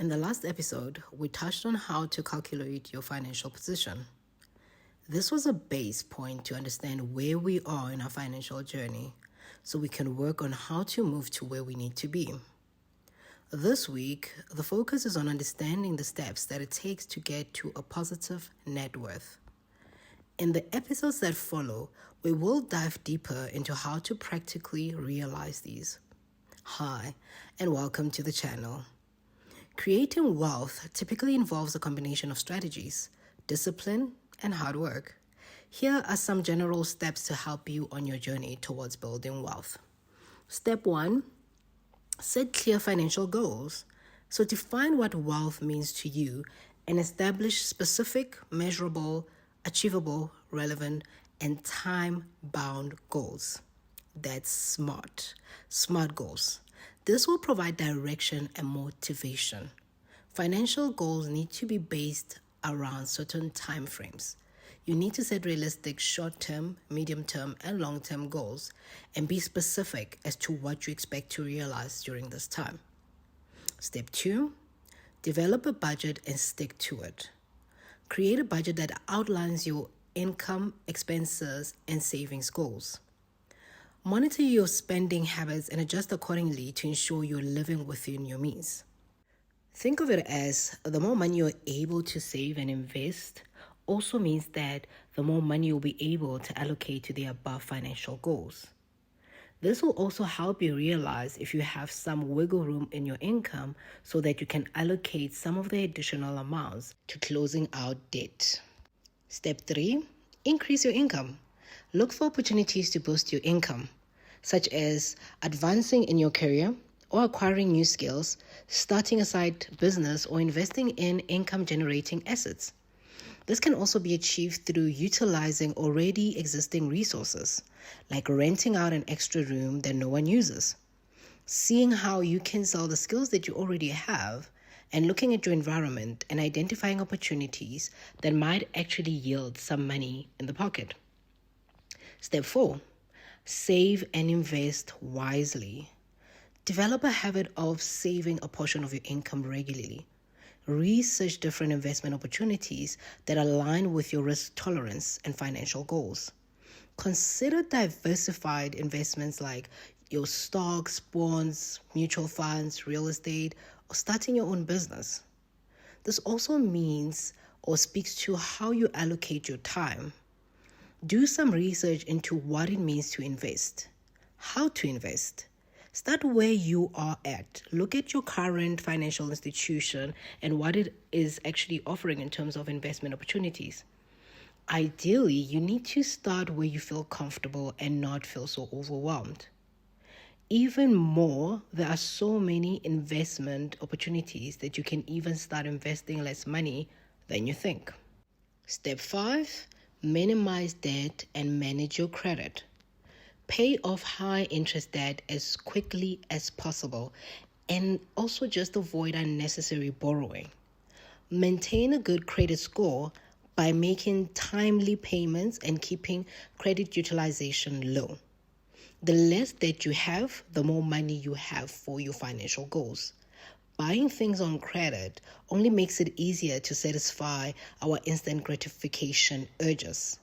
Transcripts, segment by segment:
In the last episode, we touched on how to calculate your financial position. This was a base point to understand where we are in our financial journey so we can work on how to move to where we need to be. This week, the focus is on understanding the steps that it takes to get to a positive net worth. In the episodes that follow, we will dive deeper into how to practically realize these. Hi, and welcome to the channel. Creating wealth typically involves a combination of strategies, discipline, and hard work. Here are some general steps to help you on your journey towards building wealth. Step 1, set clear financial goals. So define what wealth means to you and establish specific, measurable, achievable, relevant, and time-bound goals. That's SMART goals. This will provide direction and motivation. Financial goals need to be based around certain time frames. You need to set realistic short-term, medium-term, and long-term goals and be specific as to what you expect to realize during this time. Step 2, develop a budget and stick to it. Create a budget that outlines your income, expenses, and savings goals. Monitor your spending habits and adjust accordingly to ensure you're living within your means. Think of it as the more money you're able to save and invest also means that the more money you'll be able to allocate to the above financial goals. This will also help you realize if you have some wiggle room in your income so that you can allocate some of the additional amounts to closing out debt. Step 3, increase your income. Look for opportunities to boost your income, such as advancing in your career or acquiring new skills, starting a side business, or investing in income-generating assets. This can also be achieved through utilizing already existing resources, like renting out an extra room that no one uses, seeing how you can sell the skills that you already have, and looking at your environment and identifying opportunities that might actually yield some money in the pocket. Step 4, save and invest wisely. Develop a habit of saving a portion of your income regularly. Research different investment opportunities that align with your risk tolerance and financial goals. Consider diversified investments like your stocks, bonds, mutual funds, real estate, or starting your own business. This also means or speaks to how you allocate your time. Do some research into what it means to invest, how to invest. Start where you are at. Look at your current financial institution and what it is actually offering in terms of investment opportunities. Ideally, you need to start where you feel comfortable and not feel so overwhelmed. Even more, there are so many investment opportunities that you can even start investing less money than you think. Step 5, minimize debt and manage your credit. Pay off high interest debt as quickly as possible and also just avoid unnecessary borrowing. Maintain a good credit score by making timely payments and keeping credit utilization low. The less debt you have, the more money you have for your financial goals. Buying things on credit only makes it easier to satisfy our instant gratification urges.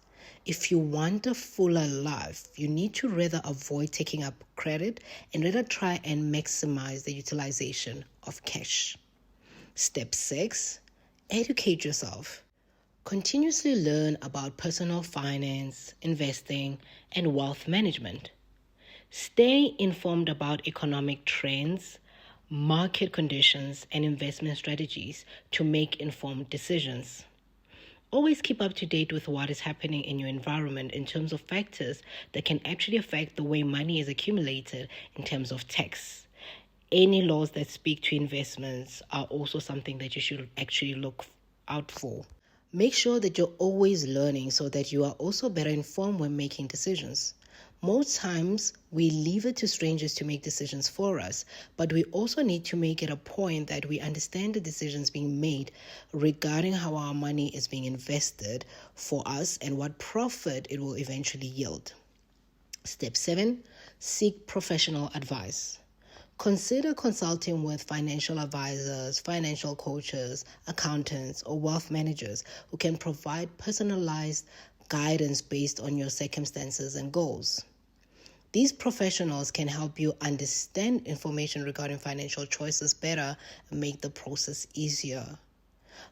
If you want a fuller life, you need to rather avoid taking up credit and rather try and maximize the utilization of cash. Step 6, educate yourself. Continuously learn about personal finance, investing, and wealth management. Stay informed about economic trends, market conditions, and investment strategies to make informed decisions. Always keep up to date with what is happening in your environment in terms of factors that can actually affect the way money is accumulated in terms of tax. Any laws that speak to investments are also something that you should actually look out for. Make sure that you're always learning so that you are also better informed when making decisions. Most times, we leave it to strangers to make decisions for us, but we also need to make it a point that we understand the decisions being made regarding how our money is being invested for us and what profit it will eventually yield. Step 7, seek professional advice. Consider consulting with financial advisors, financial coaches, accountants, or wealth managers who can provide personalized guidance based on your circumstances and goals. These professionals can help you understand information regarding financial choices better and make the process easier.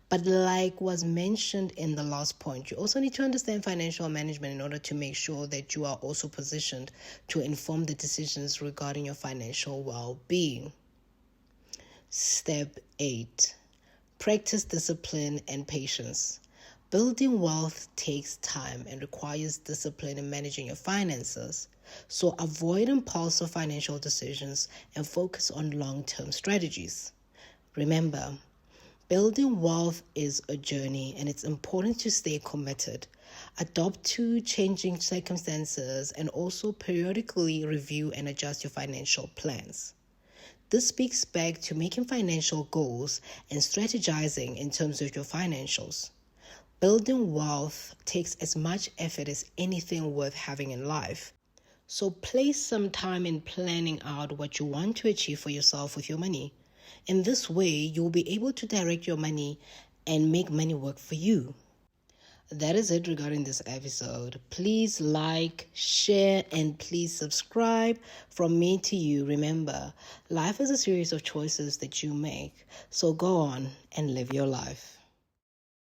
But like was mentioned in the last point, you also need to understand financial management in order to make sure that you are also positioned to inform the decisions regarding your financial well-being. Step 8. Practice discipline and patience. Building wealth takes time and requires discipline in managing your finances. So avoid impulsive financial decisions and focus on long-term strategies. Remember, building wealth is a journey, and it's important to stay committed, adapt to changing circumstances, and also periodically review and adjust your financial plans. This speaks back to making financial goals and strategizing in terms of your financials. Building wealth takes as much effort as anything worth having in life. So place some time in planning out what you want to achieve for yourself with your money. In this way, you'll be able to direct your money and make money work for you. That is it regarding this episode. Please like, share, and please subscribe. From me to you, remember, life is a series of choices that you make. So go on and live your life.